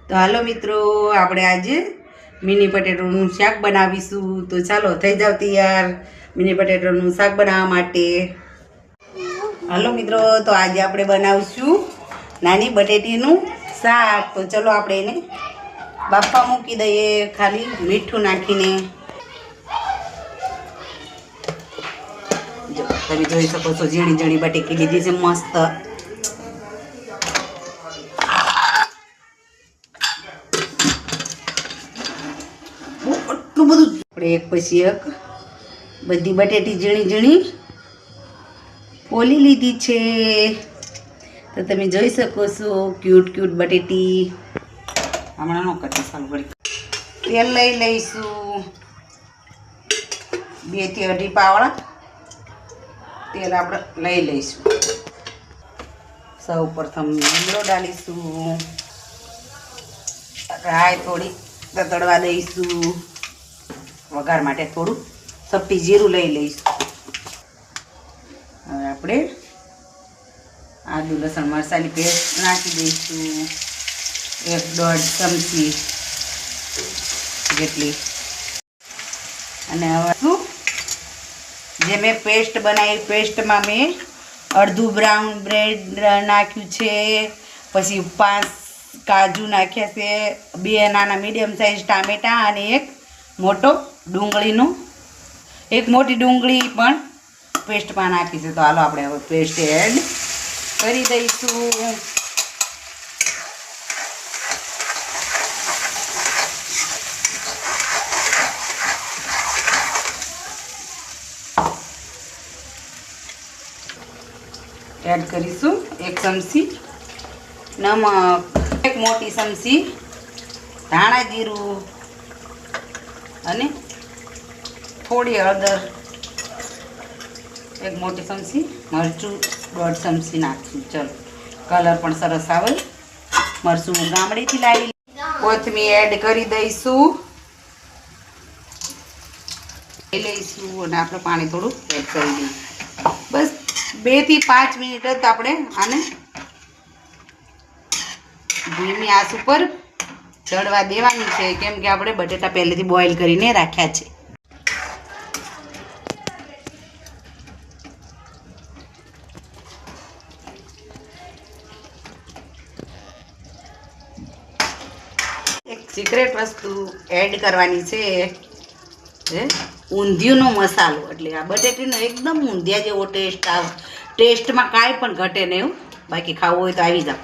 તો હાલો મિત્રો, આપણે આજે મિની પટેટોનું શાક બનાવીશું. તો ચાલો થઈ જાવ તૈયાર મિની પટેટોનું શાક બનાવવા માટે. હાલો મિત્રો, તો આજે આપણે બનાવીશું નાની બટેટીનું શાક. તો ચલો આપણે એને બાફવા મૂકી દઈએ, ખાલી મીઠું નાખીને. જો તમે જોઈ શકો છો, ઝીણી ઝીણી બટેકી લીધી છે મસ્ત. એટલું બધું આપણે એક પછી એક બધી બટેટી ઝીણી ઝીણી પોલી લીધી છે. તો તમે જોઈ શકો છો ક્યુટ ક્યુટ બટેટી. હમણાં ન કરતી સારું પડી. તેલ લઈ લઈશું 2 થી 2.5 પાવડા તેલ આપણે લઈ લઈશું. સૌ પ્રથમ લીમડો ડાલીશું, રાઈ થોડી તતડવા દઈશું. વઘાર માટે થોડું સપટી જીરું લઈ લઈશું. હવે આપણે આદુ લસણ મરચાંની પેસ્ટ નાખી દઈશું, 1-1.5 ચમચી જેટલી. અને હવે શું, જે મેં પેસ્ટ બનાવી પેસ્ટમાં મેં અડધું બ્રાઉન બ્રેડ નાખ્યું છે, પછી 5 કાજુ નાખ્યા છે, 2 નાના મીડિયમ સાઇઝ ટામેટાં અને એક મોટી ડુંગળી પણ પેસ્ટમાં નાખી છે. તો હાલો આપણે હવે પેસ્ટ એડ કરી દઈશું. એડ કરીશું 1 ચમચી નમક, 1 મોટી ચમચી ધાણા જીરું અને થોડી હળદર, 1 મોટી ચમચી મરચું, 1.5 ચમચી નાખશું. ચલો, કલર પણ સરસ આવે. મરચું ગામડેથી લાવી. કોથમીર એડ કરી દઈશું, અને આપણે પાણી થોડું એડ કરી દઈશું. બસ 2 થી 5 મિનિટ જ આપણે આને ધીમી આંચ ઉપર ચડવા દેવાની છે, કેમ કે આપણે બટેટા પહેલેથી બોઇલ કરીને રાખ્યા છે. એક સિક્રેટ વસ્તુ એડ કરવાની છે, ઊંધિયુંનો મસાલો. એટલે આ બટેટીનો એકદમ ઊંધિયા જેવો ટેસ્ટ આવે. ટેસ્ટમાં કાંઈ પણ ઘટે નહીં. બાકી ખાવું હોય તો આવી જાવ.